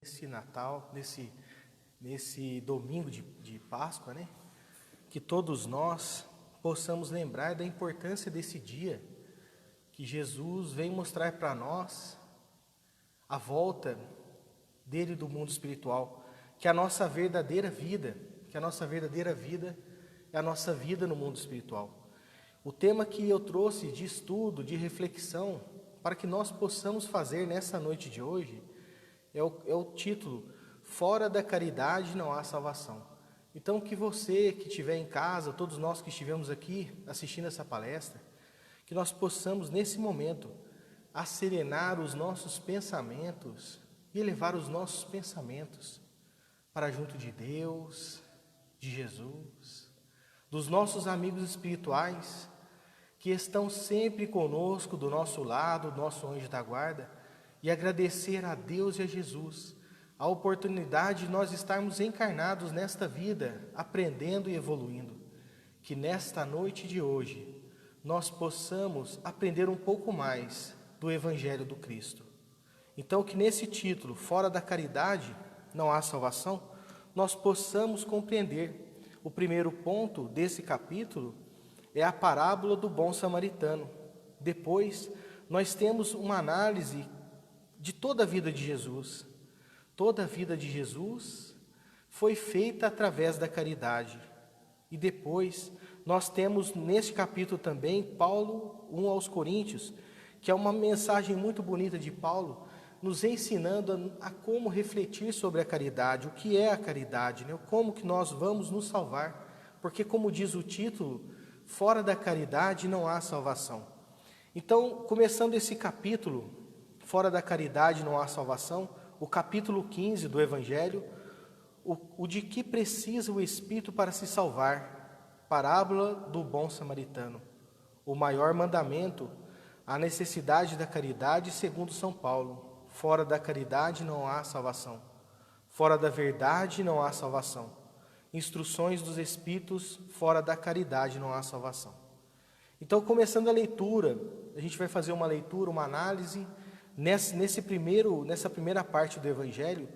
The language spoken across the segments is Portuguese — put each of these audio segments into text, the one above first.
nesse Natal, nesse domingo de Páscoa, né? Que todos nós possamos lembrar da importância desse dia, que Jesus vem mostrar para nós a volta dele do mundo espiritual, que a nossa verdadeira vida é a nossa vida no mundo espiritual. O tema que eu trouxe de estudo, de reflexão, para que nós possamos fazer nessa noite de hoje, é o título, Fora da caridade não há salvação. Então, que você que estiver em casa, todos nós que estivemos aqui assistindo essa palestra, que nós possamos, nesse momento, acerenar os nossos pensamentos e elevar os nossos pensamentos para junto de Deus, de Jesus, dos nossos amigos espirituais, que estão sempre conosco, do nosso lado, do nosso anjo da guarda, e agradecer a Deus e a Jesus a oportunidade de nós estarmos encarnados nesta vida, aprendendo e evoluindo. Que nesta noite de hoje nós possamos aprender um pouco mais do Evangelho do Cristo. Então, que nesse título, Fora da caridade não há salvação, nós possamos compreender. O primeiro ponto desse capítulo é a parábola do bom samaritano. Depois, nós temos uma análise de toda a vida de Jesus. Toda a vida de Jesus foi feita através da caridade. E depois, nós temos neste capítulo também, Paulo 1 aos Coríntios, que é uma mensagem muito bonita de Paulo, nos ensinando a como refletir sobre a caridade, o que é a caridade, né? Como que nós vamos nos salvar. Porque, como diz o título, fora da caridade não há salvação. Então, começando esse capítulo, Fora da caridade não há salvação, o capítulo 15 do Evangelho, o de que precisa o Espírito para se salvar, parábola do bom samaritano, o maior mandamento, a necessidade da caridade segundo São Paulo, fora da caridade não há salvação, fora da verdade não há salvação, instruções dos Espíritos, fora da caridade não há salvação. Então, começando a leitura, a gente vai fazer uma leitura, uma análise, nessa primeira parte do Evangelho,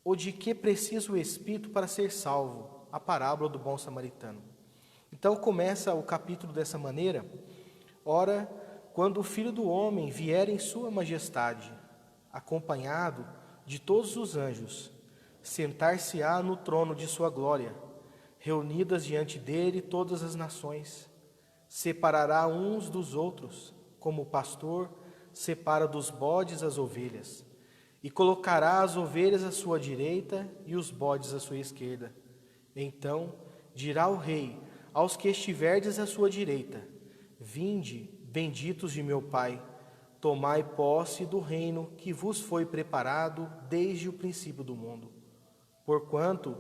o de que precisa o Espírito para ser salvo, a parábola do bom samaritano. Então começa o capítulo dessa maneira: ora, quando o Filho do Homem vier em sua majestade, acompanhado de todos os anjos, sentar-se-á no trono de sua glória, reunidas diante dele todas as nações, separará uns dos outros, como o pastor separa dos bodes as ovelhas, e colocará as ovelhas à sua direita e os bodes à sua esquerda. Então dirá o rei aos que estiverdes à sua direita: vinde, benditos de meu Pai, tomai posse do reino que vos foi preparado desde o princípio do mundo. Porquanto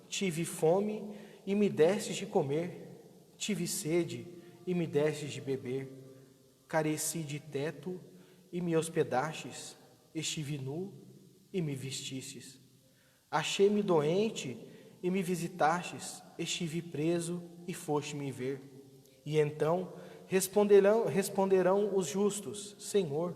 tive fome e me destes de comer, tive sede e me destes de beber, careci de teto e me hospedastes, estive nu e me vestistes, achei-me doente e me visitastes, estive preso e foste-me ver. E então responderão os justos: Senhor,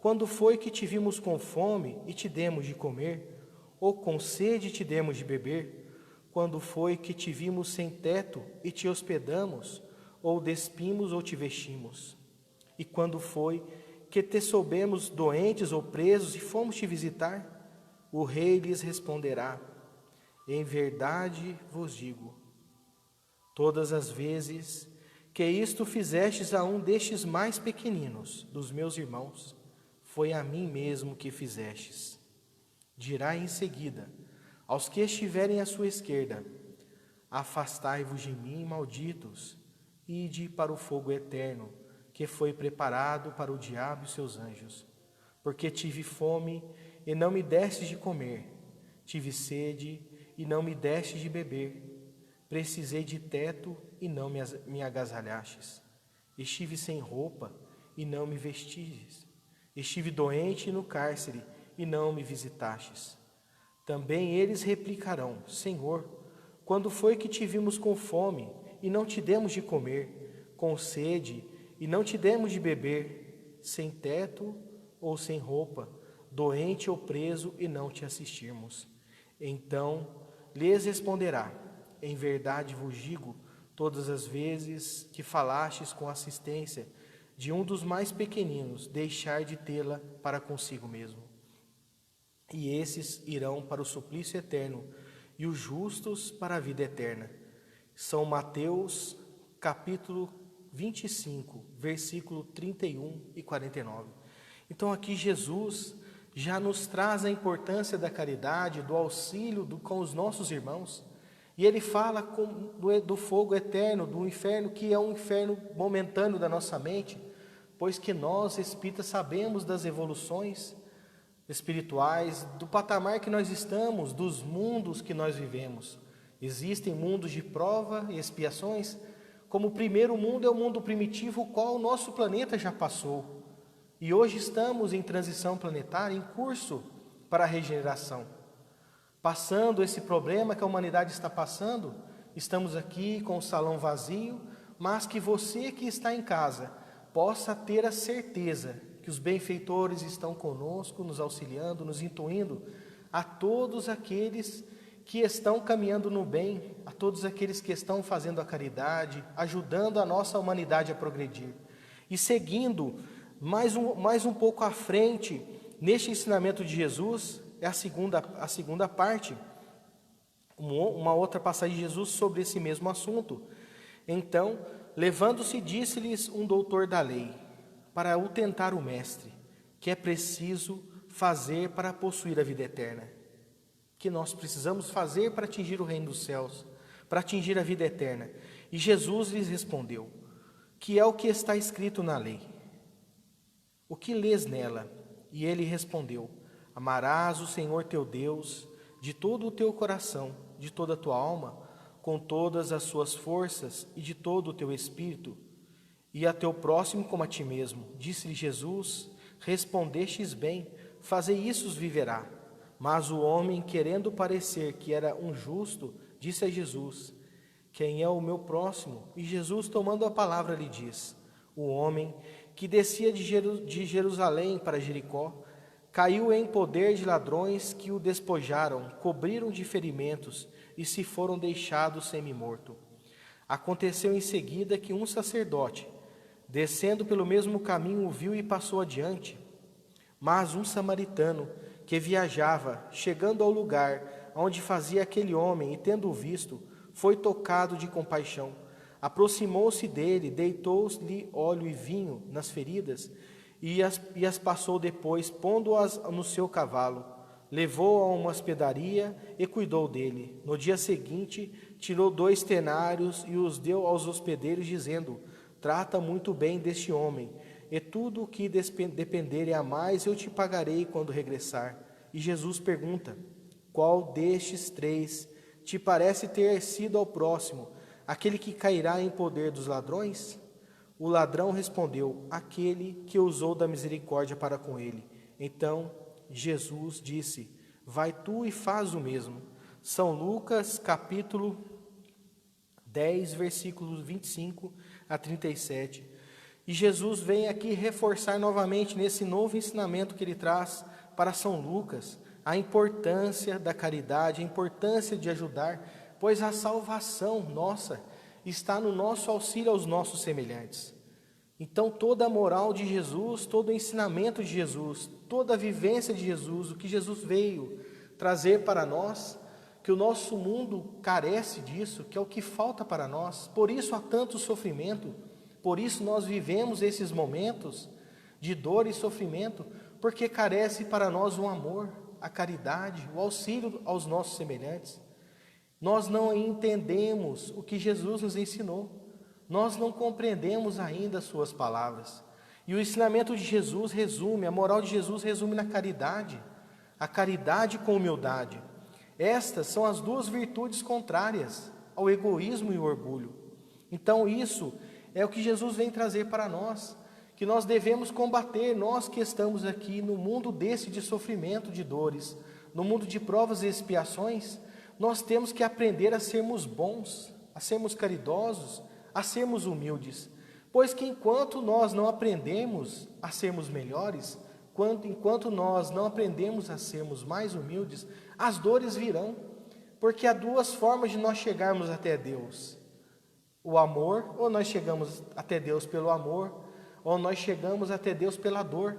quando foi que te vimos com fome e te demos de comer, ou com sede e te demos de beber? Quando foi que te vimos sem teto e te hospedamos, ou despimos ou te vestimos? E quando foi que te soubemos doentes ou presos e fomos te visitar? O rei lhes responderá: em verdade vos digo, todas as vezes que isto fizestes a um destes mais pequeninos dos meus irmãos, foi a mim mesmo que fizestes. Dirá em seguida aos que estiverem à sua esquerda: afastai-vos de mim, malditos, e ide para o fogo eterno, que foi preparado para o diabo e seus anjos. Porque tive fome e não me destes de comer, tive sede e não me destes de beber, precisei de teto e não me agasalhastes, estive sem roupa e não me vestistes, estive doente no cárcere e não me visitastes. Também eles replicarão: Senhor, quando foi que te vimos com fome e não te demos de comer, com sede e não te demos de beber, sem teto ou sem roupa, doente ou preso, e não te assistirmos. Então lhes responderá: em verdade vos digo, todas as vezes que falastes com assistência de um dos mais pequeninos, deixar de tê-la para consigo mesmo. E esses irão para o suplício eterno, e os justos para a vida eterna. São Mateus, capítulo 25, versículo 31 e 49. Então aqui Jesus já nos traz a importância da caridade, do auxílio com os nossos irmãos. E ele fala do fogo eterno, do inferno, que é um inferno momentâneo da nossa mente, pois que nós, espíritas, sabemos das evoluções espirituais, do patamar que nós estamos, dos mundos que nós vivemos. Existem mundos de prova e expiações, como o primeiro mundo é o mundo primitivo, o qual o nosso planeta já passou. E hoje estamos em transição planetária, em curso para a regeneração. Passando esse problema que a humanidade está passando, estamos aqui com o salão vazio, mas que você que está em casa possa ter a certeza que os benfeitores estão conosco, nos auxiliando, nos intuindo, a todos aqueles que estão caminhando no bem, a todos aqueles que estão fazendo a caridade, ajudando a nossa humanidade a progredir. E seguindo mais um pouco à frente, neste ensinamento de Jesus, é a segunda parte, uma outra passagem de Jesus sobre esse mesmo assunto. Então, levando-se, disse-lhes um doutor da lei, para o tentar o mestre, que é preciso fazer para possuir a vida eterna. Que nós precisamos fazer para atingir o reino dos céus, para atingir a vida eterna. E Jesus lhes respondeu: que é o que está escrito na lei? O que lês nela? E ele respondeu: amarás o Senhor teu Deus de todo o teu coração, de toda a tua alma, com todas as suas forças e de todo o teu espírito, e a teu próximo como a ti mesmo. Disse-lhe Jesus: respondestes bem, fazei isso viverá. Mas o homem, querendo parecer que era um justo, disse a Jesus: quem é o meu próximo? E Jesus, tomando a palavra, lhe diz: o homem que descia de Jerusalém para Jericó, caiu em poder de ladrões que o despojaram, cobriram de ferimentos e se foram deixados semi-morto. Aconteceu em seguida que um sacerdote, descendo pelo mesmo caminho, o viu e passou adiante. Mas um samaritano que viajava, chegando ao lugar onde fazia aquele homem, e tendo-o visto, foi tocado de compaixão. Aproximou-se dele, deitou-lhe óleo e vinho nas feridas, e as passou depois, pondo-as no seu cavalo. Levou-o a uma hospedaria e cuidou dele. No dia seguinte, tirou 2 denários e os deu aos hospedeiros, dizendo: trata muito bem deste homem, e tudo o que depender a mais eu te pagarei quando regressar. E Jesus pergunta: qual destes 3 te parece ter sido ao próximo, aquele que cairá em poder dos ladrões? O ladrão respondeu: aquele que usou da misericórdia para com ele. Então Jesus disse: vai tu e faz o mesmo. São Lucas, capítulo 10, versículos 25 a 37. E Jesus vem aqui reforçar novamente, nesse novo ensinamento que ele traz para São Lucas, a importância da caridade, a importância de ajudar, pois a salvação nossa está no nosso auxílio aos nossos semelhantes. Então toda a moral de Jesus, todo o ensinamento de Jesus, toda a vivência de Jesus, o que Jesus veio trazer para nós, que o nosso mundo carece disso, que é o que falta para nós, por isso há tanto sofrimento, por isso nós vivemos esses momentos de dor e sofrimento, porque carece para nós o amor, a caridade, o auxílio aos nossos semelhantes. Nós não entendemos o que Jesus nos ensinou, nós não compreendemos ainda as suas palavras. E o ensinamento de Jesus resume, a moral de Jesus resume na caridade, a caridade com humildade. Estas são as 2 virtudes contrárias ao egoísmo e o orgulho. Então isso é o que Jesus vem trazer para nós, que nós devemos combater, nós que estamos aqui no mundo desse de sofrimento, de dores, no mundo de provas e expiações. Nós temos que aprender a sermos bons, a sermos caridosos, a sermos humildes, pois que enquanto nós não aprendemos a sermos melhores, enquanto nós não aprendemos a sermos mais humildes, as dores virão, porque há duas formas de nós chegarmos até Deus: o amor, ou nós chegamos até Deus pelo amor, ou nós chegamos até Deus pela dor.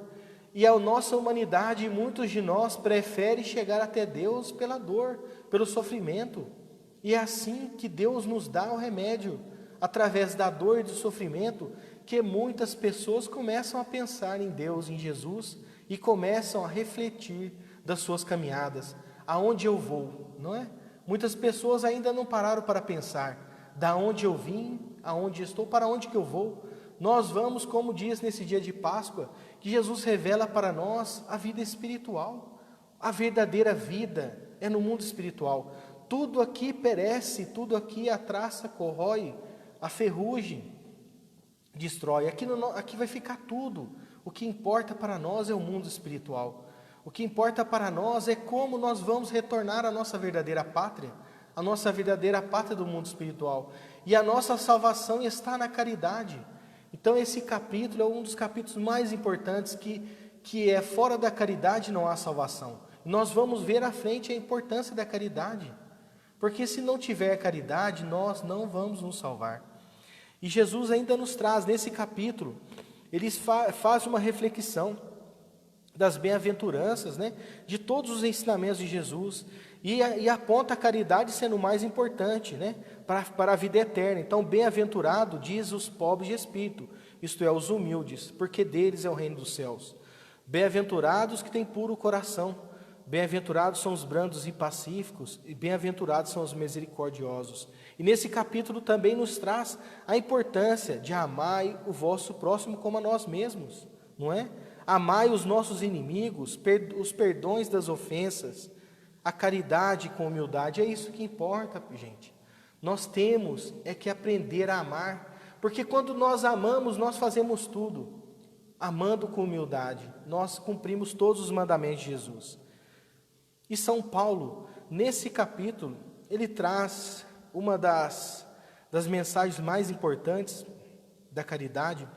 E a nossa humanidade, muitos de nós preferem chegar até Deus pela dor, pelo sofrimento. E é assim que Deus nos dá o remédio, através da dor e do sofrimento, que muitas pessoas começam a pensar em Deus, em Jesus, e começam a refletir das suas caminhadas. Aonde eu vou, não é? Muitas pessoas ainda não pararam para pensar, da onde eu vim, aonde estou, para onde que eu vou. Nós vamos, como diz nesse dia de Páscoa, que Jesus revela para nós a vida espiritual. A verdadeira vida é no mundo espiritual. Tudo aqui perece, tudo aqui a traça corrói, a ferrugem destrói. Aqui vai ficar tudo. O que importa para nós é o mundo espiritual. O que importa para nós é como nós vamos retornar à nossa verdadeira pátria, a nossa verdadeira pátria do mundo espiritual. E a nossa salvação está na caridade. Então esse capítulo é um dos capítulos mais importantes, que é fora da caridade não há salvação. Nós vamos ver à frente a importância da caridade, porque se não tiver caridade, nós não vamos nos salvar. E Jesus ainda nos traz, nesse capítulo, ele faz uma reflexão das bem-aventuranças, né, de todos os ensinamentos de Jesus, e aponta a caridade sendo o mais importante, né, para a vida eterna. Então, bem-aventurado, diz os pobres de espírito, isto é, os humildes, porque deles é o reino dos céus. Bem-aventurados que têm puro coração, bem-aventurados são os brandos e pacíficos, e bem-aventurados são os misericordiosos. E nesse capítulo também nos traz a importância de amar o vosso próximo como a nós mesmos, não é? Amai os nossos inimigos, os perdões das ofensas, a caridade com humildade, é isso que importa, gente. Nós temos que aprender a amar, porque quando nós amamos, nós fazemos tudo. Amando com humildade, nós cumprimos todos os mandamentos de Jesus. E São Paulo, nesse capítulo, ele traz uma das mensagens mais importantes da caridade,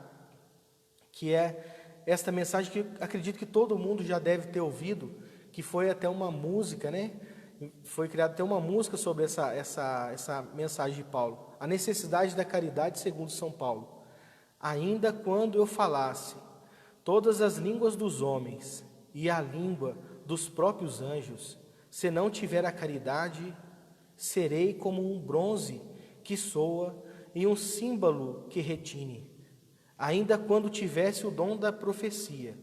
que é esta mensagem que acredito que todo mundo já deve ter ouvido, que foi até uma música, né? Foi criada até uma música sobre essa mensagem de Paulo. A necessidade da caridade segundo São Paulo. Ainda quando eu falasse todas as línguas dos homens e a língua dos próprios anjos, se não tiver a caridade, serei como um bronze que soa e um símbolo que retine. Ainda quando tivesse o dom da profecia,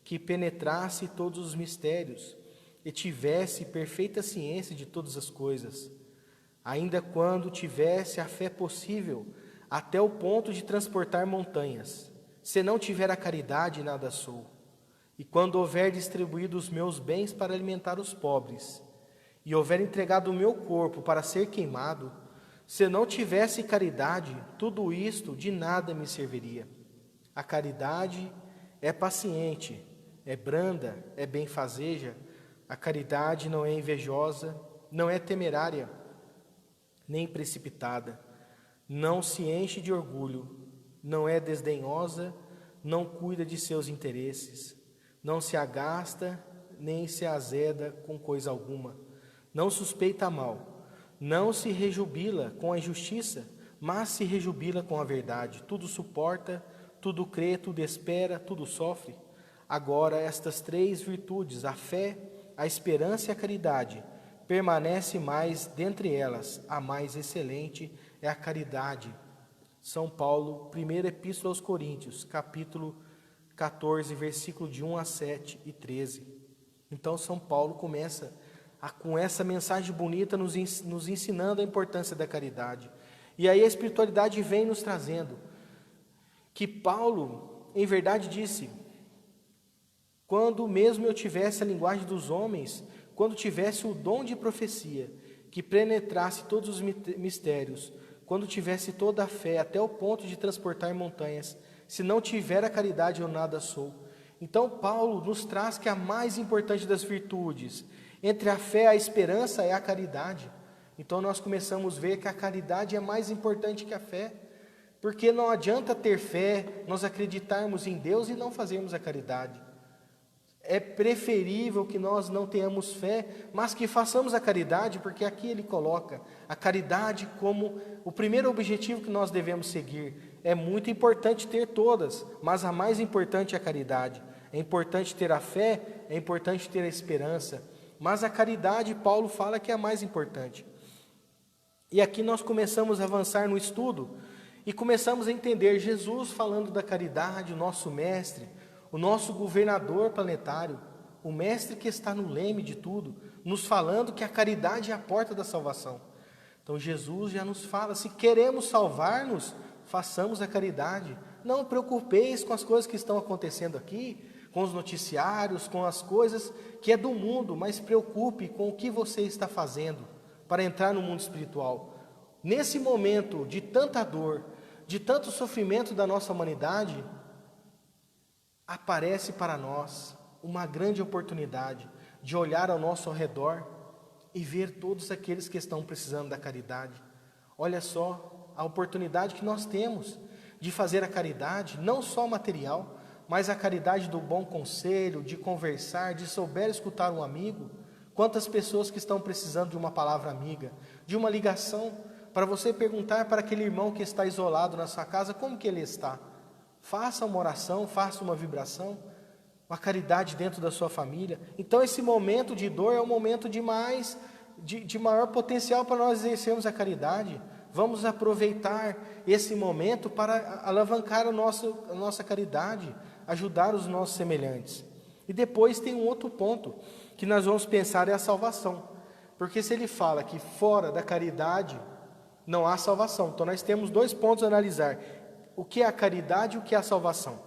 que penetrasse todos os mistérios e tivesse perfeita ciência de todas as coisas, ainda quando tivesse a fé possível até o ponto de transportar montanhas, se não tiver a caridade, nada sou. E quando houver distribuído os meus bens para alimentar os pobres, e houver entregado o meu corpo para ser queimado, se não tivesse caridade, tudo isto de nada me serviria. A caridade é paciente, é branda, é benfazeja. A caridade não é invejosa, não é temerária, nem precipitada. Não se enche de orgulho, não é desdenhosa, não cuida de seus interesses. Não se agasta, nem se azeda com coisa alguma. Não suspeita mal, não se rejubila com a injustiça, mas se rejubila com a verdade. Tudo suporta, tudo crê, tudo espera, tudo sofre. Agora, estas três virtudes, a fé, a esperança e a caridade, permanece mais dentre elas. A mais excelente é a caridade. São Paulo, primeira epístola aos Coríntios, capítulo 14, versículo de 1 a 7 e 13. Então, São Paulo começa com essa mensagem bonita, nos ensinando a importância da caridade. E aí a espiritualidade vem nos trazendo que Paulo, em verdade, disse: quando mesmo eu tivesse a linguagem dos homens, quando tivesse o dom de profecia, que penetrasse todos os mistérios, quando tivesse toda a fé, até o ponto de transportar montanhas, se não tiver a caridade, eu nada sou. Então Paulo nos traz que a mais importante das virtudes, entre a fé e a esperança, é a caridade. Então nós começamos a ver que a caridade é mais importante que a fé, porque não adianta ter fé, nós acreditarmos em Deus e não fazermos a caridade. é preferível que nós não tenhamos fé, mas que façamos a caridade, porque aqui ele coloca a caridade como o primeiro objetivo que nós devemos seguir. É muito importante ter todas, mas a mais importante é a caridade. É importante ter a fé, é importante ter a esperança, mas a caridade, Paulo fala que é a mais importante. E aqui nós começamos a avançar no estudo e começamos a entender Jesus falando da caridade, o nosso mestre, o nosso governador planetário, o mestre que está no leme de tudo, nos falando que a caridade é a porta da salvação. Então Jesus já nos fala, se queremos salvar-nos, façamos a caridade. Não preocupeis com as coisas que estão acontecendo aqui, com os noticiários, com as coisas que é do mundo, mas preocupe com o que você está fazendo para entrar no mundo espiritual. Nesse momento de tanta dor, de tanto sofrimento da nossa humanidade, aparece para nós uma grande oportunidade de olhar ao nosso redor e ver todos aqueles que estão precisando da caridade. Olha só a oportunidade que nós temos de fazer a caridade, não só material, mas a caridade do bom conselho, de conversar, de souber escutar um amigo. Quantas pessoas que estão precisando de uma palavra amiga, de uma ligação, para você perguntar para aquele irmão que está isolado na sua casa, como que ele está? Faça uma oração, faça uma vibração, uma caridade dentro da sua família. Então esse momento de dor é um momento de maior potencial para nós exercermos a caridade. Vamos aproveitar esse momento para alavancar a nossa caridade, ajudar os nossos semelhantes. E depois tem um outro ponto que nós vamos pensar, é a salvação. Porque se ele fala que fora da caridade não há salvação, então nós temos 2 pontos a analisar. O que é a caridade e o que é a salvação.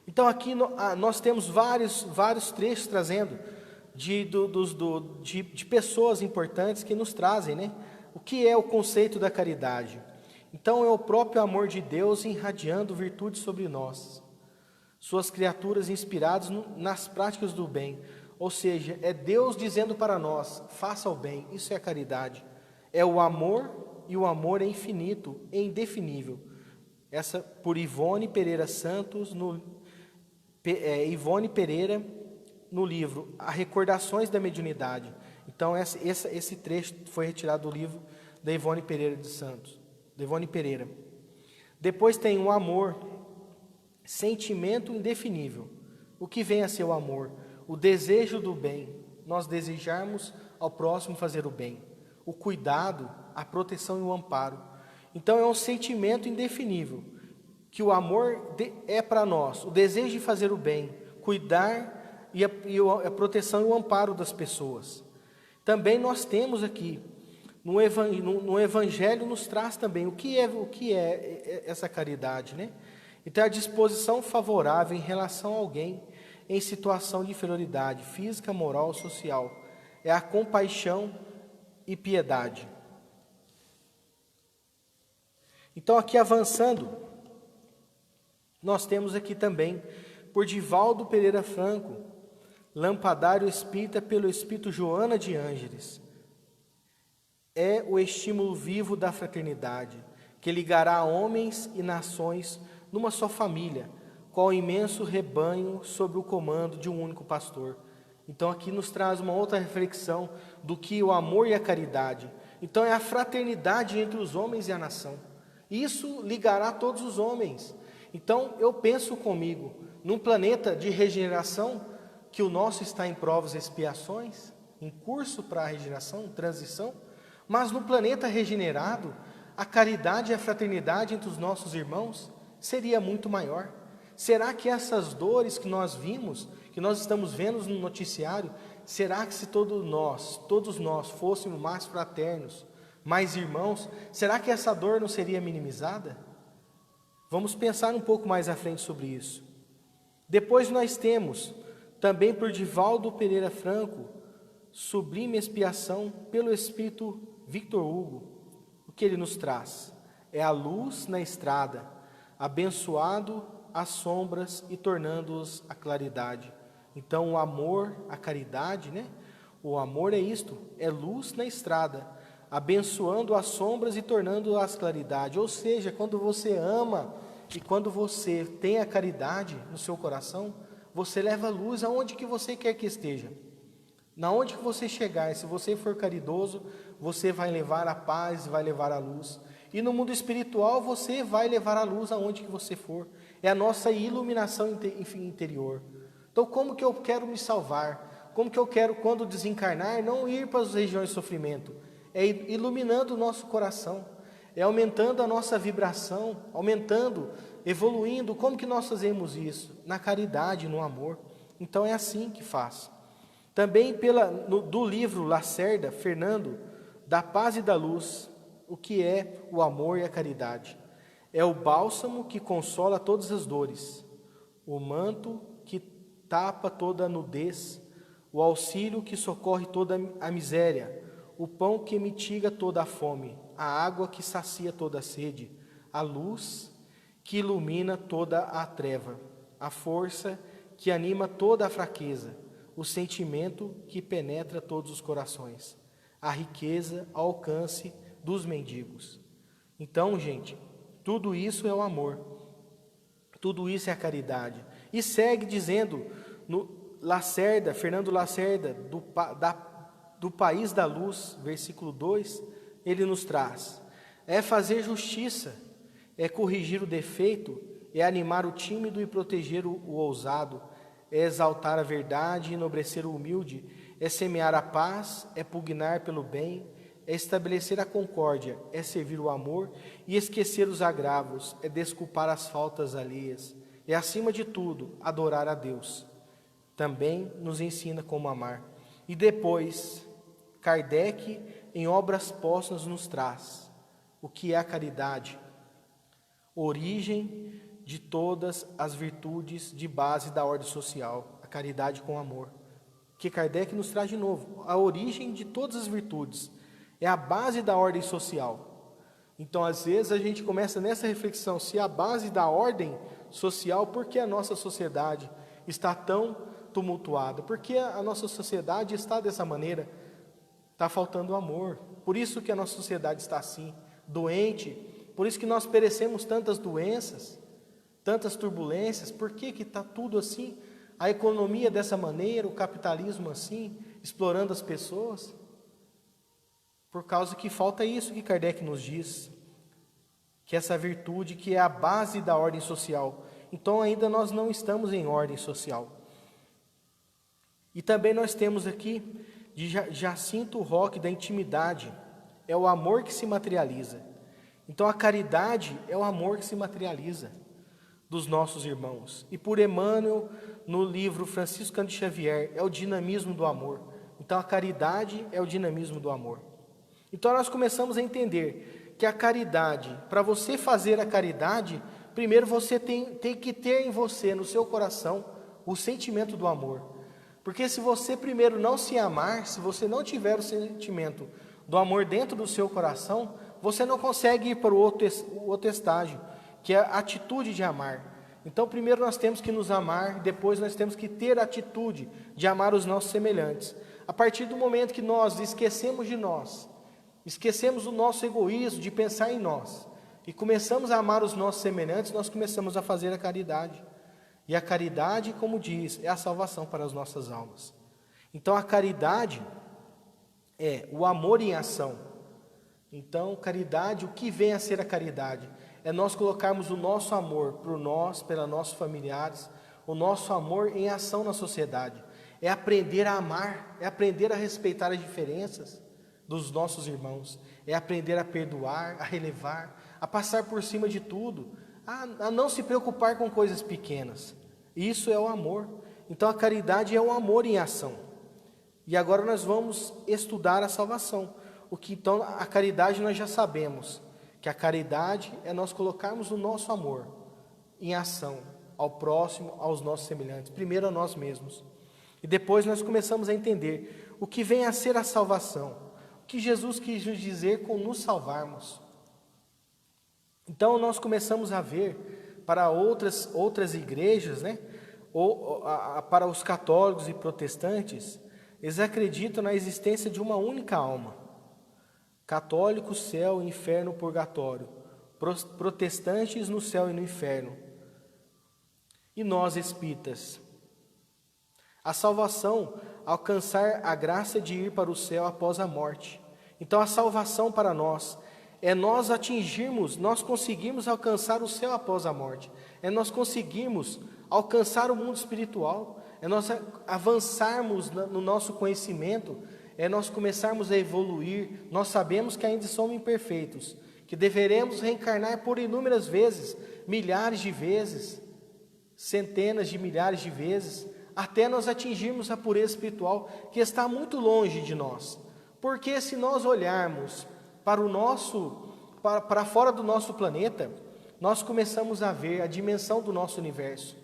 Então aqui nós temos vários trechos trazendo de pessoas importantes que nos trazem, né? O que é o conceito da caridade? Então é o próprio amor de Deus irradiando virtude sobre nós, suas criaturas inspiradas nas práticas do bem, ou seja, é Deus dizendo para nós, faça o bem, isso é a caridade. É o amor, e o amor é infinito, é indefinível. Essa por Ivone Pereira Santos, Ivone Pereira, no livro A Recordações da Mediunidade. Então esse trecho foi retirado do livro da Ivone Pereira de Santos, da Ivone Pereira. Depois tem o amor, sentimento indefinível. O que vem a ser o amor? O desejo do bem, nós desejarmos ao próximo fazer o bem. O cuidado, a proteção e o amparo. Então é um sentimento indefinível, que o amor é para nós, o desejo de fazer o bem, cuidar e a proteção e o amparo das pessoas. Também nós temos aqui, no Evangelho nos traz também o que é essa caridade, né? Então a disposição favorável em relação a alguém em situação de inferioridade física, moral, social. É a compaixão e piedade. Então aqui avançando, nós temos aqui também, por Divaldo Pereira Franco, lampadário espírita pelo Espírito Joana de Ângeles. É o estímulo vivo da fraternidade, que ligará homens e nações numa só família, qual imenso rebanho sob o comando de um único pastor. Então aqui nos traz uma outra reflexão do que o amor e a caridade. Então é a fraternidade entre os homens e a nação. Isso ligará todos os homens. Então eu penso comigo, num planeta de regeneração, que o nosso está em provas e expiações, em curso para a regeneração, transição, mas no planeta regenerado, a caridade e a fraternidade entre os nossos irmãos seria muito maior. Será que essas dores que nós vimos, que nós estamos vendo no noticiário, será que se todos nós fôssemos mais fraternos, mais irmãos, será que essa dor não seria minimizada? Vamos pensar um pouco mais à frente sobre isso. Depois nós temos, também por Divaldo Pereira Franco, sublime expiação pelo Espírito Victor Hugo. O que ele nos traz? É a luz na estrada, abençoado as sombras e tornando-os a claridade. Então o amor, a caridade, né? O amor é isto, é luz na estrada, abençoando as sombras e tornando-as claridade. Ou seja, quando você ama e quando você tem a caridade no seu coração, você leva luz aonde que você quer que esteja. Na onde que você chegar, se você for caridoso, você vai levar a paz, vai levar a luz. E no mundo espiritual, você vai levar a luz aonde que você for. É a nossa iluminação interior. Então, como que eu quero me salvar? Como que eu quero, quando desencarnar, não ir para as regiões de sofrimento? É iluminando o nosso coração, é aumentando a nossa vibração, aumentando, evoluindo. Como que nós fazemos isso? Na caridade, no amor. Então, é assim que faz. Também do livro Lacerda, Fernando, da Paz e da Luz, o que é o amor e a caridade? É o bálsamo que consola todas as dores, o manto que tapa toda a nudez, o auxílio que socorre toda a miséria, o pão que mitiga toda a fome, a água que sacia toda a sede, a luz que ilumina toda a treva, a força que anima toda a fraqueza, o sentimento que penetra todos os corações, a riqueza ao alcance dos mendigos. Então, gente, tudo isso é o amor, tudo isso é a caridade. E segue dizendo, Fernando Lacerda, do País da Luz, versículo 2, ele nos traz: é fazer justiça, é corrigir o defeito, é animar o tímido e proteger o ousado, é exaltar a verdade e enobrecer o humilde, é semear a paz, é pugnar pelo bem, é estabelecer a concórdia, é servir o amor e esquecer os agravos, é desculpar as faltas alheias, é, acima de tudo, adorar a Deus. Também nos ensina como amar. E depois, Kardec, em Obras Póstumas, nos traz o que é a caridade, origem de todas as virtudes de base da ordem social, a caridade com amor. Que Kardec nos traz de novo, a origem de todas as virtudes, é a base da ordem social. Então, às vezes, a gente começa nessa reflexão, se a base da ordem social, por que a nossa sociedade está tão tumultuada? Por que a nossa sociedade está dessa maneira? Está faltando amor. Por isso que a nossa sociedade está assim, doente. Por isso que nós perecemos tantas doenças, tantas turbulências. Por que está tudo assim? A economia dessa maneira, o capitalismo assim, explorando as pessoas. Por causa que falta isso que Kardec nos diz, que essa virtude que é a base da ordem social. Então ainda nós não estamos em ordem social. E também nós temos aqui de Jacinto Roque, da intimidade, é o amor que se materializa. Então a caridade é o amor que se materializa dos nossos irmãos. E por Emmanuel, no livro Francisco Cândido Xavier, é o dinamismo do amor. Então a caridade é o dinamismo do amor. Então nós começamos a entender que a caridade, para você fazer a caridade, primeiro você tem que ter em você, no seu coração, o sentimento do amor. Porque se você primeiro não se amar, se você não tiver o sentimento do amor dentro do seu coração, você não consegue ir para o outro estágio, que é a atitude de amar. Então primeiro nós temos que nos amar, depois nós temos que ter a atitude de amar os nossos semelhantes. A partir do momento que nós esquecemos de nós, esquecemos o nosso egoísmo de pensar em nós e começamos a amar os nossos semelhantes, nós começamos a fazer a caridade. E a caridade, como diz, é a salvação para as nossas almas. Então a caridade é o amor em ação. Então caridade, o que vem a ser a caridade? É nós colocarmos o nosso amor por nós, pelos nossos familiares, o nosso amor em ação na sociedade. É aprender a amar, é aprender a respeitar as diferenças dos nossos irmãos, é aprender a perdoar, a relevar, a passar por cima de tudo, a não se preocupar com coisas pequenas. Isso é o amor. Então a caridade é o amor em ação. E agora nós vamos estudar a salvação. Então a caridade nós já sabemos, que a caridade é nós colocarmos o nosso amor em ação ao próximo, aos nossos semelhantes, primeiro a nós mesmos. E depois nós começamos a entender o que vem a ser a salvação. Que Jesus quis nos dizer com nos salvarmos. Então nós começamos a ver para outras igrejas, né? Para os católicos e protestantes, eles acreditam na existência de uma única alma. Católicos, céu, inferno, purgatório. Protestantes no céu e no inferno. E nós, espíritas, A salvação, alcançar a graça de ir para o céu após a morte. Então a salvação para nós é nós atingirmos, nós conseguirmos alcançar o céu após a morte. É nós conseguirmos alcançar o mundo espiritual. É nós avançarmos no nosso conhecimento. É nós começarmos a evoluir. Nós sabemos que ainda somos imperfeitos, que deveremos reencarnar por inúmeras vezes, milhares de vezes, centenas de milhares de vezes, até nós atingirmos a pureza espiritual que está muito longe de nós. Porque se nós olharmos para fora do nosso planeta, nós começamos a ver a dimensão do nosso universo.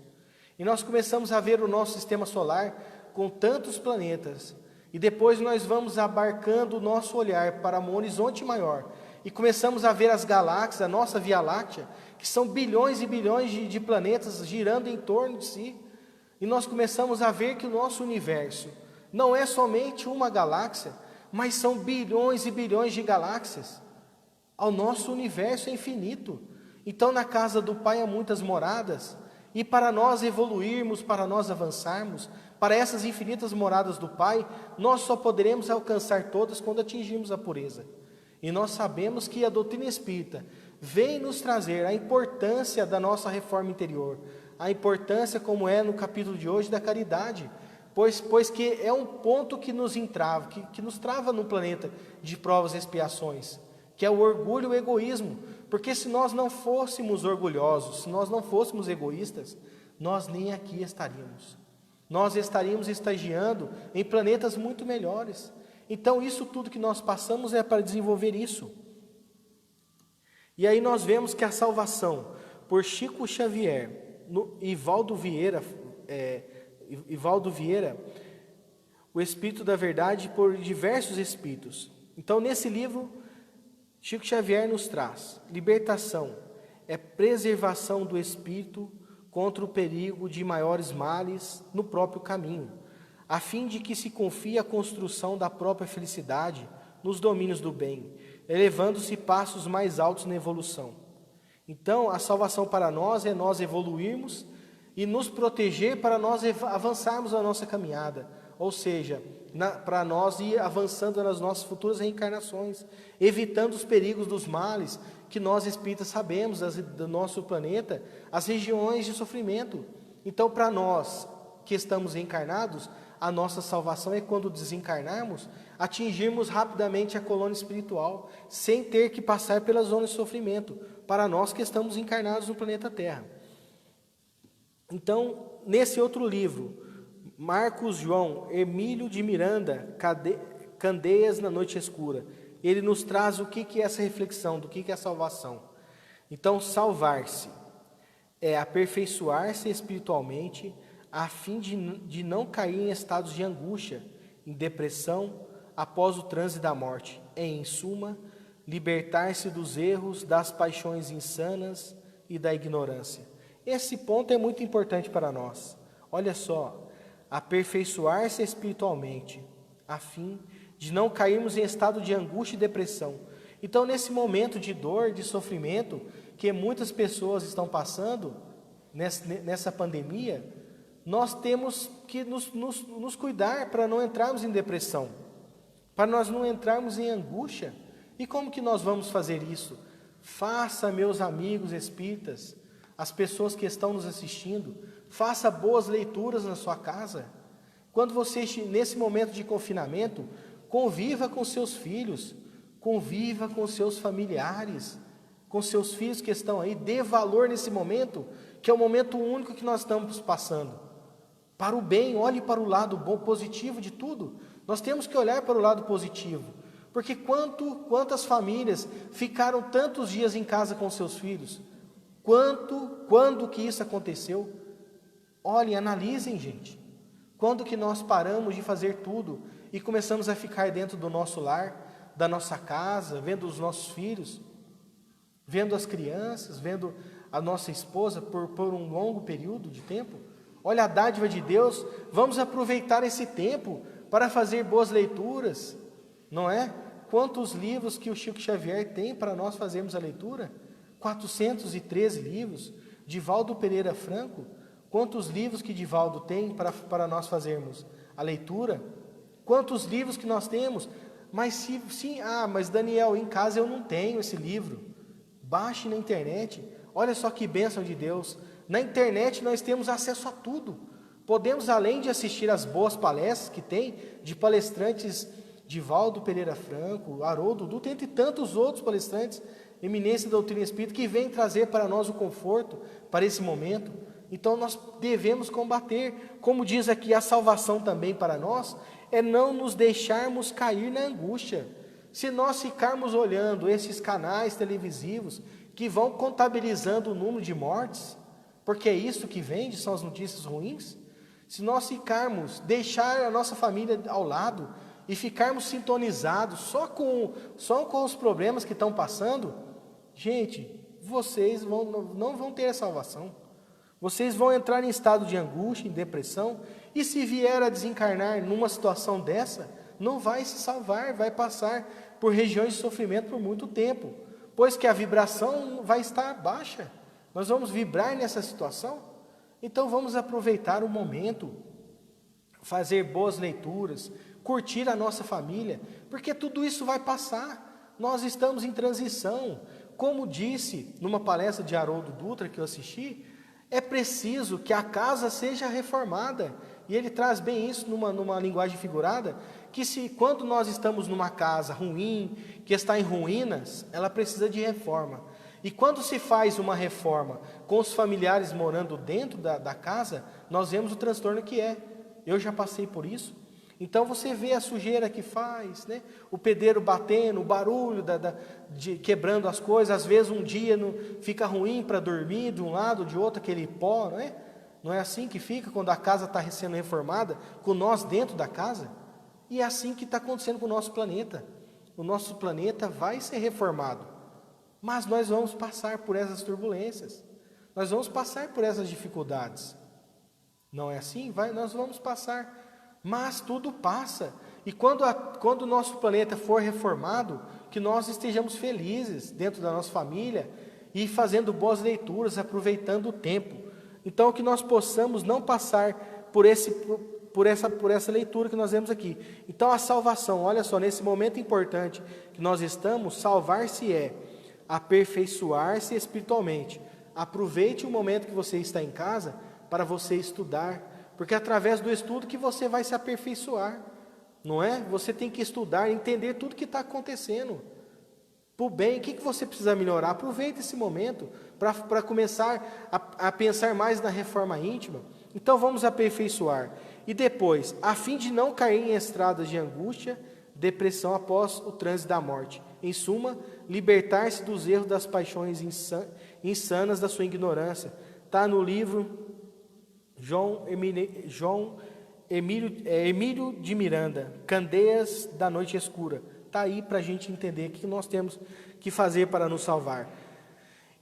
E nós começamos a ver o nosso sistema solar com tantos planetas. E depois nós vamos abarcando o nosso olhar para um horizonte maior. E começamos a ver as galáxias, a nossa Via Láctea, que são bilhões e bilhões de planetas girando em torno de si. E nós começamos a ver que o nosso universo não é somente uma galáxia, mas são bilhões e bilhões de galáxias. O nosso universo é infinito. Então na casa do Pai há muitas moradas, e para nós evoluirmos, para nós avançarmos, para essas infinitas moradas do Pai, nós só poderemos alcançar todas quando atingirmos a pureza. E nós sabemos que a doutrina espírita vem nos trazer a importância da nossa reforma interior, a importância, como é no capítulo de hoje, da caridade, pois que é um ponto que nos entrava, que nos trava no planeta de provas e expiações, que é o orgulho e o egoísmo, porque se nós não fôssemos orgulhosos, se nós não fôssemos egoístas, nós nem aqui estaríamos. Nós estaríamos estagiando em planetas muito melhores. Então isso tudo que nós passamos é para desenvolver isso. E aí nós vemos que a salvação por Chico Xavier, Ivaldo Vieira, o Espírito da Verdade, por diversos espíritos. Então nesse livro, Chico Xavier nos traz: libertação é preservação do espírito contra o perigo de maiores males no próprio caminho, a fim de que se confie a construção da própria felicidade nos domínios do bem, elevando-se passos mais altos na evolução. Então, a salvação para nós é nós evoluirmos e nos proteger para nós avançarmos a nossa caminhada, ou seja, para nós ir avançando nas nossas futuras reencarnações, evitando os perigos dos males que nós espíritas sabemos do nosso planeta, as regiões de sofrimento. Então, para nós que estamos reencarnados, a nossa salvação é quando desencarnarmos, atingirmos rapidamente a colônia espiritual, sem ter que passar pela zona de sofrimento, para nós que estamos encarnados no planeta Terra. Então, nesse outro livro, Marcos João Hermílio de Miranda, Candeias na Noite Escura, ele nos traz o que é essa reflexão, do que é a salvação. Então, salvar-se é aperfeiçoar-se espiritualmente, a fim de não cair em estados de angústia, em depressão, após o trânsito da morte. Em suma, libertar-se dos erros, das paixões insanas e da ignorância. Esse ponto é muito importante para nós. Olha só, aperfeiçoar-se espiritualmente, a fim de não cairmos em estado de angústia e depressão. Então, nesse momento de dor, de sofrimento, que muitas pessoas estão passando, nessa pandemia, nós temos que nos cuidar para não entrarmos em depressão, para nós não entrarmos em angústia. E como que nós vamos fazer isso? Faça, meus amigos espíritas, as pessoas que estão nos assistindo, faça boas leituras na sua casa. Quando você, nesse momento de confinamento, conviva com seus filhos, conviva com seus familiares, com seus filhos que estão aí, dê valor nesse momento, que é o momento único que nós estamos passando. Para o bem, olhe para o lado bom, positivo de tudo. Nós temos que olhar para o lado positivo, porque quantas famílias ficaram tantos dias em casa com seus filhos? Quando que isso aconteceu? Olhem, analisem, gente. Quando que nós paramos de fazer tudo e começamos a ficar dentro do nosso lar, da nossa casa, vendo os nossos filhos, vendo as crianças, vendo a nossa esposa por um longo período de tempo? Olha a dádiva de Deus, vamos aproveitar esse tempo para fazer boas leituras, não é? Quantos livros que o Chico Xavier tem para nós fazermos a leitura? 413 livros, Divaldo Pereira Franco, quantos livros que Divaldo tem para nós fazermos a leitura, quantos livros que nós temos, mas mas Daniel, em casa eu não tenho esse livro, baixe na internet, olha só que bênção de Deus, na internet nós temos acesso a tudo, podemos, além de assistir às boas palestras que tem, de palestrantes Divaldo Pereira Franco, Haroldo Dutra, entre tantos outros palestrantes, eminência da doutrina espírita, que vem trazer para nós o conforto, para esse momento. Então nós devemos combater, como diz aqui, a salvação também para nós, é não nos deixarmos cair na angústia. Se nós ficarmos olhando esses canais televisivos, que vão contabilizando o número de mortes, porque é isso que vende, são as notícias ruins, se nós ficarmos, deixar a nossa família ao lado, e ficarmos sintonizados só com os problemas que estão passando, gente, vocês não vão ter a salvação. Vocês vão entrar em estado de angústia, em depressão, e se vier a desencarnar numa situação dessa, não vai se salvar, vai passar por regiões de sofrimento por muito tempo, pois que a vibração vai estar baixa. Nós vamos vibrar nessa situação. Então vamos aproveitar o momento, fazer boas leituras, curtir a nossa família, porque tudo isso vai passar. Nós estamos em transição. Como disse numa palestra de Haroldo Dutra que eu assisti, é preciso que a casa seja reformada. E ele traz bem isso numa linguagem figurada, que quando nós estamos numa casa ruim, que está em ruínas, ela precisa de reforma. E quando se faz uma reforma com os familiares morando dentro da casa, nós vemos o transtorno que é. Eu já passei por isso. Então você vê a sujeira que faz, né? O pedreiro batendo, o barulho quebrando as coisas, às vezes um dia fica ruim para dormir de um lado, de outro, aquele pó, não é? Não é assim que fica quando a casa está sendo reformada, com nós dentro da casa? E é assim que está acontecendo com o nosso planeta. O nosso planeta vai ser reformado, mas nós vamos passar por essas turbulências, nós vamos passar por essas dificuldades. Não é assim? Nós vamos passar. Mas tudo passa, e quando o nosso planeta for reformado, que nós estejamos felizes dentro da nossa família, e fazendo boas leituras, aproveitando o tempo. Então que nós possamos não passar por essa leitura que nós vemos aqui. Então a salvação, olha só, nesse momento importante que nós estamos, salvar-se é aperfeiçoar-se espiritualmente. Aproveite o momento que você está em casa para você estudar, porque é através do estudo que você vai se aperfeiçoar, não é? Você tem que estudar, entender tudo que está acontecendo, para o bem. O que você precisa melhorar? Aproveite esse momento para começar a pensar mais na reforma íntima. Então vamos aperfeiçoar. E depois, a fim de não cair em estradas de angústia, depressão após o trânsito da morte. Em suma, libertar-se dos erros das paixões insanas da sua ignorância. Está no livro Emílio de Miranda, Candeias da Noite Escura. Está aí para a gente entender o que nós temos que fazer para nos salvar.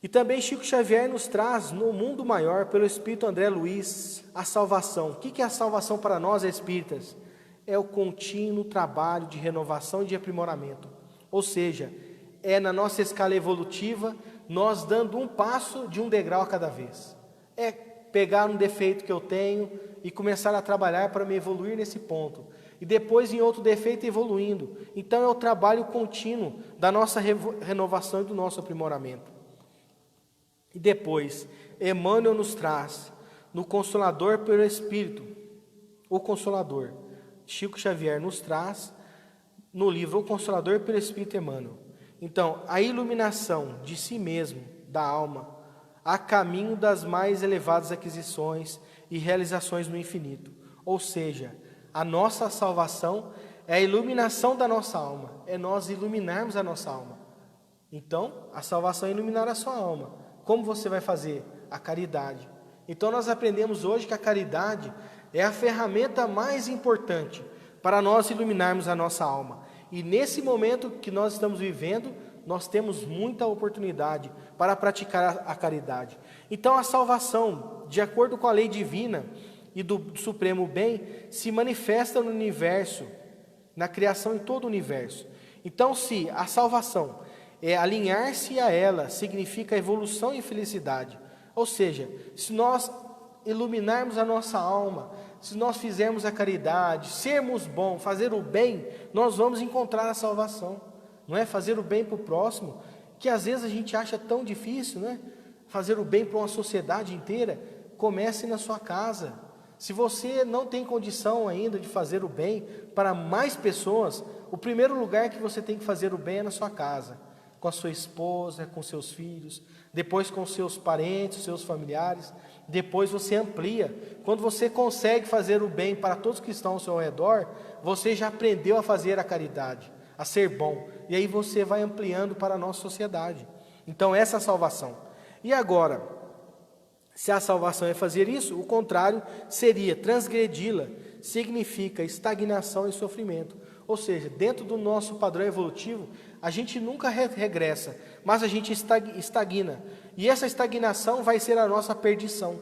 E também Chico Xavier nos traz, no mundo maior, pelo Espírito André Luiz, a salvação. O que é a salvação para nós espíritas? É o contínuo trabalho de renovação e de aprimoramento. Ou seja, é na nossa escala evolutiva, nós dando um passo de um degrau a cada vez. É pegar um defeito que eu tenho e começar a trabalhar para me evoluir nesse ponto. E depois em outro defeito evoluindo. Então é o trabalho contínuo da nossa renovação e do nosso aprimoramento. E depois, Emmanuel nos traz, no Consolador pelo Espírito, o Consolador. Chico Xavier nos traz, no livro O Consolador pelo Espírito Emmanuel. Então, a iluminação de si mesmo, da alma, a caminho das mais elevadas aquisições e realizações no infinito. Ou seja, a nossa salvação é a iluminação da nossa alma, é nós iluminarmos a nossa alma. Então, a salvação é iluminar a sua alma. Como você vai fazer? A caridade. Então, nós aprendemos hoje que a caridade é a ferramenta mais importante para nós iluminarmos a nossa alma. E nesse momento que nós estamos vivendo, nós temos muita oportunidade para praticar a caridade. Então a salvação, de acordo com a lei divina e do supremo bem, se manifesta no universo, na criação em todo o universo. Então se a salvação é alinhar-se a ela, significa evolução e felicidade. Ou seja, se nós iluminarmos a nossa alma, se nós fizermos a caridade, sermos bons, fazer o bem, nós vamos encontrar a salvação. Não é fazer o bem para o próximo, que às vezes a gente acha tão difícil, né? Fazer o bem para uma sociedade inteira. Comece na sua casa. Se você não tem condição ainda de fazer o bem para mais pessoas, o primeiro lugar que você tem que fazer o bem é na sua casa, com a sua esposa, com seus filhos, depois com seus parentes, seus familiares, depois você amplia. Quando você consegue fazer o bem para todos que estão ao seu redor, você já aprendeu a fazer a caridade, a ser bom, e aí você vai ampliando para a nossa sociedade. Então essa é a salvação. E agora, se a salvação é fazer isso, o contrário seria transgredi-la, significa estagnação e sofrimento. Ou seja, dentro do nosso padrão evolutivo, a gente nunca regressa, mas a gente estagna. E essa estagnação vai ser a nossa perdição.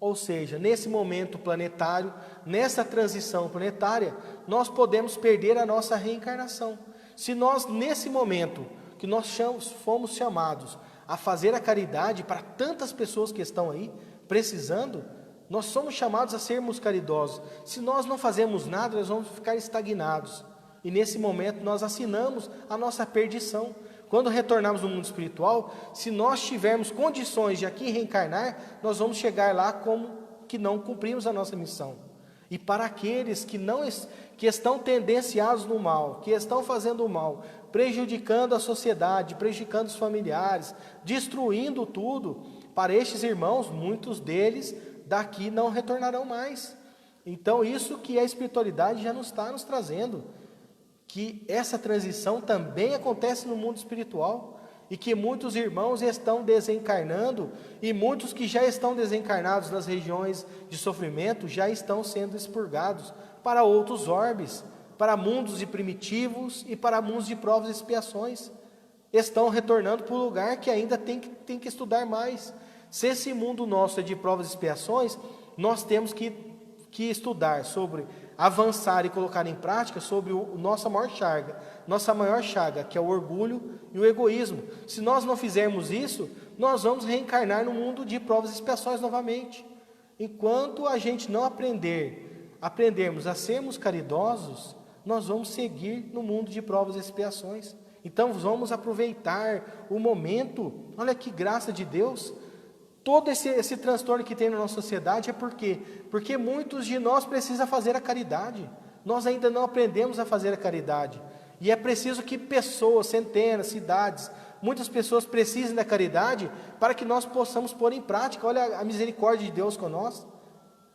Ou seja, nesse momento planetário, nessa transição planetária, nós podemos perder a nossa reencarnação. Se nós, nesse momento, que nós fomos chamados a fazer a caridade para tantas pessoas que estão aí, precisando, nós somos chamados a sermos caridosos. Se nós não fazemos nada, nós vamos ficar estagnados. E nesse momento nós assinamos a nossa perdição. Quando retornarmos no mundo espiritual, se nós tivermos condições de aqui reencarnar, nós vamos chegar lá como que não cumprimos a nossa missão. E para aqueles que estão tendenciados no mal, que estão fazendo o mal, prejudicando a sociedade, prejudicando os familiares, destruindo tudo, para estes irmãos, muitos deles daqui não retornarão mais. Então isso que a espiritualidade já nos está nos trazendo, que essa transição também acontece no mundo espiritual, e que muitos irmãos estão desencarnando, e muitos que já estão desencarnados nas regiões de sofrimento, já estão sendo expurgados para outros orbes, para mundos de primitivos e para mundos de provas e expiações. Estão retornando para o lugar que ainda tem que estudar mais. Se esse mundo nosso é de provas e expiações, nós temos que estudar sobre, avançar e colocar em prática sobre nossa maior chaga, que é o orgulho e o egoísmo. Se nós não fizermos isso, nós vamos reencarnar no mundo de provas e expiações novamente. Enquanto a gente não aprendermos a sermos caridosos, nós vamos seguir no mundo de provas e expiações. Então vamos aproveitar o momento. Olha que graça de Deus. Todo esse transtorno que tem na nossa sociedade é por quê? Porque muitos de nós precisam fazer a caridade. Nós ainda não aprendemos a fazer a caridade. E é preciso que pessoas, centenas, cidades, muitas pessoas precisem da caridade para que nós possamos pôr em prática. Olha a misericórdia de Deus conosco.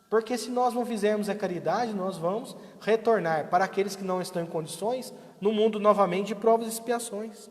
Porque se nós não fizermos a caridade, nós vamos retornar para aqueles que não estão em condições, no mundo novamente de provas e expiações.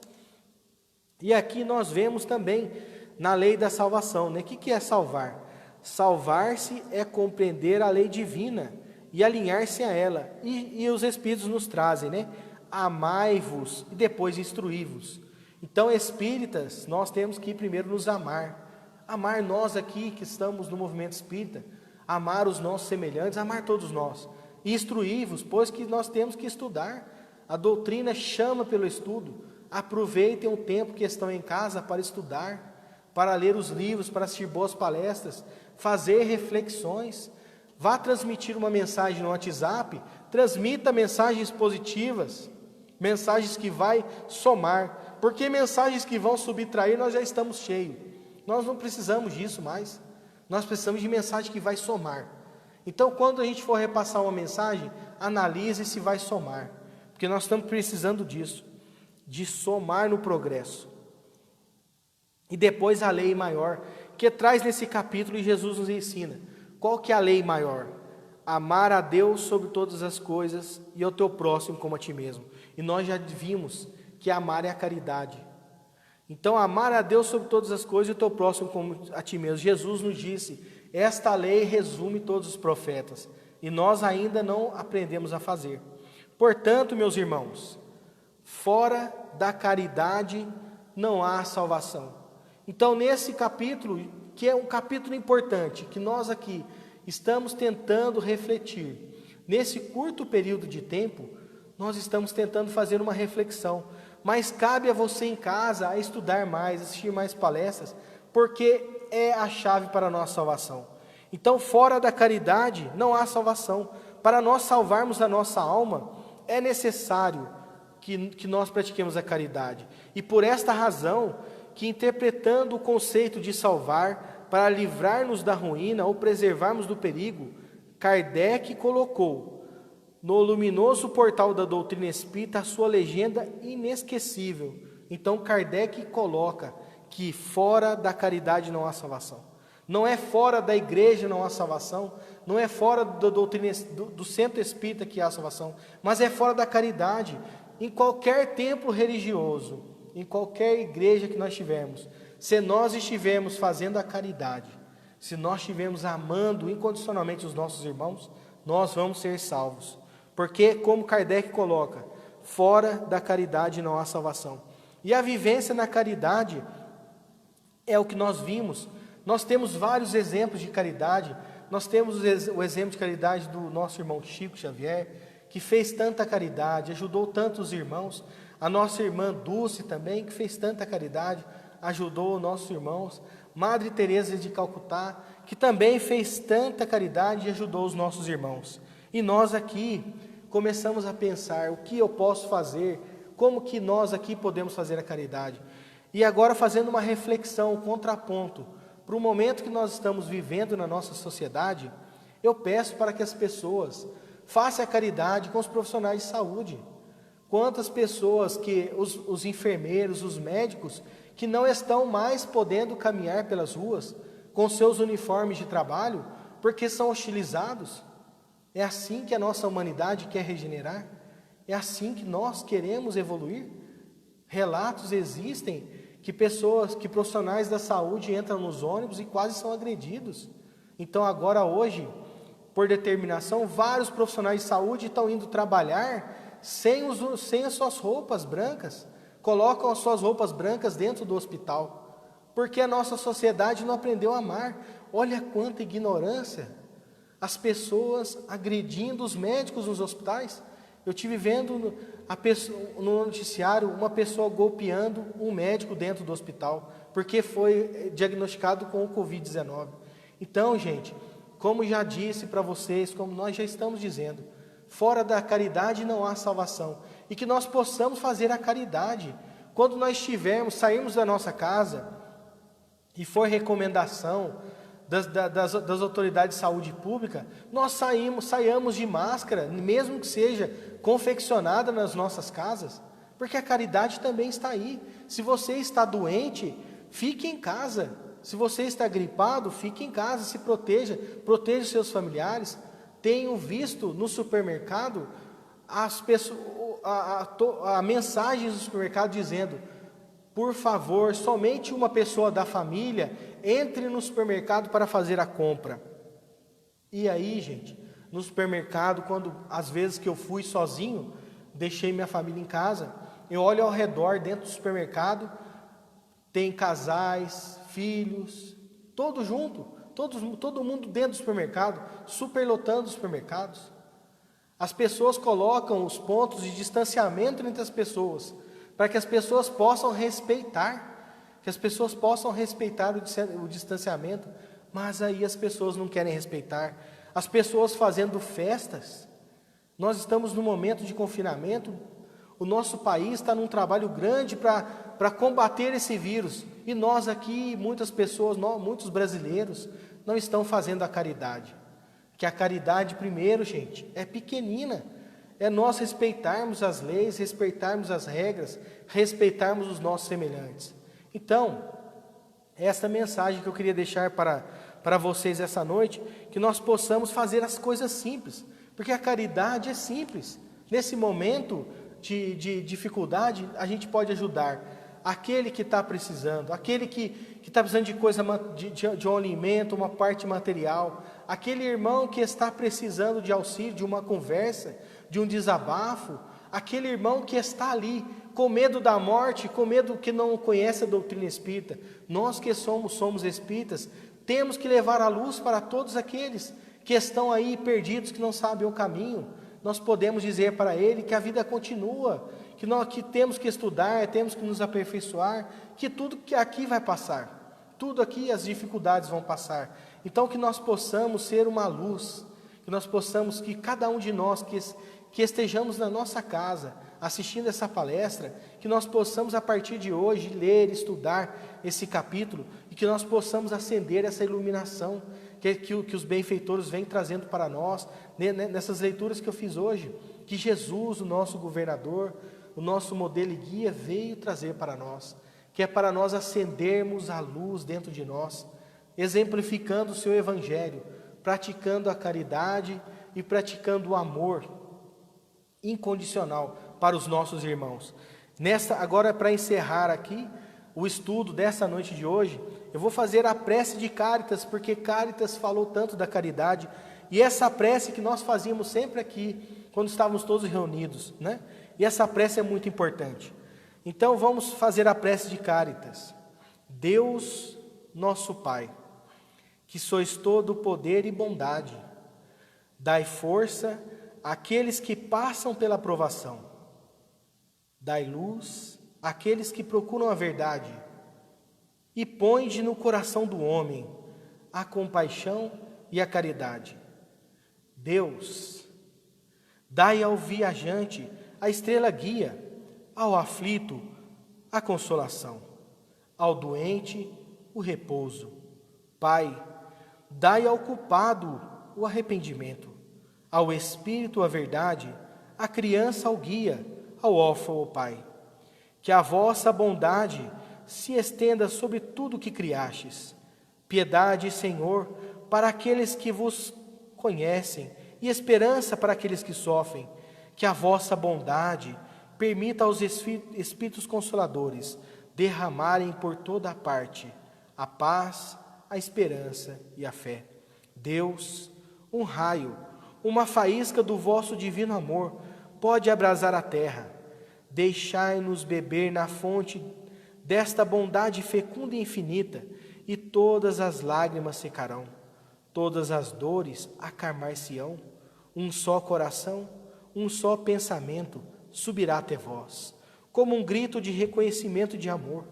E aqui nós vemos também na lei da salvação, né? O que é salvar? Salvar-se é compreender a lei divina e alinhar-se a ela. E os Espíritos nos trazem, né? Amai-vos e depois instruí-vos. Então, espíritas, nós temos que primeiro nos amar. Amar nós aqui que estamos no movimento espírita, amar os nossos semelhantes, amar todos nós. E instruí-vos, pois que nós temos que estudar. A doutrina chama pelo estudo. Aproveitem o tempo que estão em casa para estudar, para ler os livros, para assistir boas palestras, fazer reflexões. Vá transmitir uma mensagem no WhatsApp, transmita mensagens positivas, mensagens que vai somar, porque mensagens que vão subtrair nós já estamos cheios. Nós não precisamos disso mais. Nós precisamos de mensagem que vai somar. Então, quando a gente for repassar uma mensagem, analise se vai somar, porque nós estamos precisando disso, de somar no progresso. E depois a lei maior, que traz nesse capítulo e Jesus nos ensina. Qual que é a lei maior? Amar a Deus sobre todas as coisas e ao teu próximo como a ti mesmo. E nós já vimos que amar é a caridade. Então, amar a Deus sobre todas as coisas e o teu próximo como a ti mesmo. Jesus nos disse, esta lei resume todos os profetas. E nós ainda não aprendemos a fazer. Portanto, meus irmãos, fora da caridade não há salvação. Então, nesse capítulo, que é um capítulo importante, que nós aqui estamos tentando refletir, nesse curto período de tempo, nós estamos tentando fazer uma reflexão, mas cabe a você em casa a estudar mais, assistir mais palestras, porque é a chave para a nossa salvação. Então, fora da caridade não há salvação. Para nós salvarmos a nossa alma, é necessário que nós pratiquemos a caridade. E por esta razão, que interpretando o conceito de salvar, para livrar-nos da ruína ou preservarmos do perigo, Kardec colocou no luminoso portal da doutrina espírita a sua legenda inesquecível. Então Kardec coloca que fora da caridade não há salvação. Não é fora da igreja não há salvação, não é fora da doutrina do centro espírita que há salvação, mas é fora da caridade. Em qualquer templo religioso, em qualquer igreja que nós tivermos, se nós estivermos fazendo a caridade, se nós estivermos amando incondicionalmente os nossos irmãos, nós vamos ser salvos. Porque, como Kardec coloca, fora da caridade não há salvação. E a vivência na caridade é o que nós vimos. Nós temos vários exemplos de caridade. Nós temos o exemplo de caridade do nosso irmão Chico Xavier, que fez tanta caridade, ajudou tantos irmãos. A nossa irmã Dulce também, que fez tanta caridade, ajudou os nossos irmãos. Madre Teresa de Calcutá, que também fez tanta caridade e ajudou os nossos irmãos. E nós aqui começamos a pensar, o que eu posso fazer, como que nós aqui podemos fazer a caridade. E agora fazendo uma reflexão, um contraponto, para o momento que nós estamos vivendo na nossa sociedade, eu peço para que as pessoas façam a caridade com os profissionais de saúde. Quantas pessoas que os enfermeiros, os médicos, que não estão mais podendo caminhar pelas ruas com seus uniformes de trabalho, porque são hostilizados. É assim que a nossa humanidade quer regenerar? É assim que nós queremos evoluir? Relatos existem que profissionais da saúde entram nos ônibus e quase são agredidos. Então agora hoje, por determinação, vários profissionais de saúde estão indo trabalhar sem as suas roupas brancas, colocam as suas roupas brancas dentro do hospital, porque a nossa sociedade não aprendeu a amar. Olha quanta ignorância, as pessoas agredindo os médicos nos hospitais. Eu estive vendo no noticiário uma pessoa golpeando um médico dentro do hospital, porque foi diagnosticado com o Covid-19. Então, gente, como já disse para vocês, como nós já estamos dizendo, fora da caridade não há salvação. E que nós possamos fazer a caridade. Quando nós sairmos da nossa casa e for recomendação das autoridades de saúde pública, nós saiamos de máscara, mesmo que seja confeccionada nas nossas casas, porque a caridade também está aí. Se você está doente, fique em casa. Se você está gripado, fique em casa, se proteja os seus familiares. Tenho visto no supermercado as pessoas, a mensagem do supermercado dizendo: por favor, somente uma pessoa da família entre no supermercado para fazer a compra. E aí, gente, no supermercado, às vezes que eu fui sozinho, deixei minha família em casa, eu olho ao redor dentro do supermercado, tem casais, filhos, todos juntos, todo mundo dentro do supermercado, superlotando os supermercados. As pessoas colocam os pontos de distanciamento entre as pessoas, para que as pessoas possam respeitar, o distanciamento, mas aí as pessoas não querem respeitar. As pessoas fazendo festas. Nós estamos num momento de confinamento, o nosso país está num trabalho grande para combater esse vírus, e nós aqui, muitas pessoas, muitos brasileiros, não estão fazendo a caridade. Que a caridade, primeiro, gente, é pequenina. É nós respeitarmos as leis, respeitarmos as regras, respeitarmos os nossos semelhantes. Então, esta mensagem que eu queria deixar para vocês essa noite, que nós possamos fazer as coisas simples, porque a caridade é simples. Nesse momento de dificuldade, a gente pode ajudar aquele que está precisando, aquele que está precisando de coisa, de um alimento, uma parte material, aquele irmão que está precisando de auxílio, de uma conversa, de um desabafo, aquele irmão que está ali com medo da morte, com medo que não conhece a doutrina espírita. Nós que somos espíritas, temos que levar a luz para todos aqueles que estão aí perdidos, que não sabem o caminho. Nós podemos dizer para ele que a vida continua, que temos que estudar, temos que nos aperfeiçoar, que tudo que aqui vai passar, tudo aqui as dificuldades vão passar. Então que nós possamos ser uma luz, que nós possamos, que cada um de nós que estejamos na nossa casa assistindo essa palestra, que nós possamos a partir de hoje ler, estudar esse capítulo e que nós possamos acender essa iluminação que os benfeitores vêm trazendo para nós, nessas leituras que eu fiz hoje, que Jesus, o nosso governador, o nosso modelo e guia, veio trazer para nós, que é para nós acendermos a luz dentro de nós, exemplificando o seu evangelho, praticando a caridade e praticando o amor incondicional para os nossos irmãos. Agora, para encerrar aqui o estudo dessa noite de hoje, eu vou fazer a prece de Cáritas, porque Cáritas falou tanto da caridade, e essa prece que nós fazíamos sempre aqui, quando estávamos todos reunidos, né? E essa prece é muito importante. Então vamos fazer a prece de Cáritas. Deus, nosso Pai, que sois todo poder e bondade, dai força àqueles que passam pela provação, dai luz àqueles que procuram a verdade, e põe no coração do homem a compaixão e a caridade. Deus, dai ao viajante a estrela guia, ao aflito a consolação, ao doente o repouso. Pai, dai ao culpado o arrependimento, ao espírito a verdade, à criança o guia, ao órfão o pai. Que a vossa bondade se estenda sobre tudo que criastes. Piedade, Senhor, para aqueles que vos conhecem, e esperança para aqueles que sofrem. Que a vossa bondade permita aos Espíritos Consoladores derramarem por toda a parte a paz, a esperança e a fé. Deus, um raio, uma faísca do vosso divino amor pode abrasar a terra. Deixai-nos beber na fonte desta bondade fecunda e infinita, e todas as lágrimas secarão, todas as dores acalmar-se-ão, um só coração, um só pensamento subirá até vós, como um grito de reconhecimento de amor,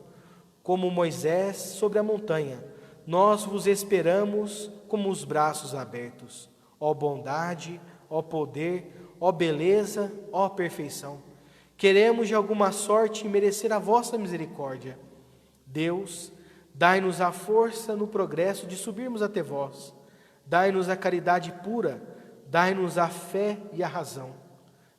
como Moisés sobre a montanha, nós vos esperamos como os braços abertos, ó bondade, ó poder, ó beleza, ó perfeição. Queremos de alguma sorte merecer a vossa misericórdia. Deus, dai-nos a força no progresso de subirmos até vós. Dai-nos a caridade pura, dai-nos a fé e a razão.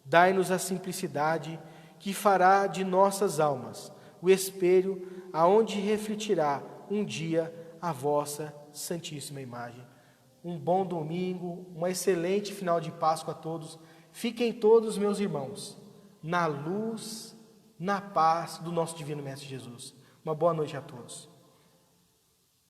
Dai-nos a simplicidade que fará de nossas almas o espelho aonde refletirá um dia a vossa santíssima imagem. Um bom domingo, um excelente final de Páscoa a todos. Fiquem todos, meus irmãos, na luz, na paz do nosso Divino Mestre Jesus. Uma boa noite a todos.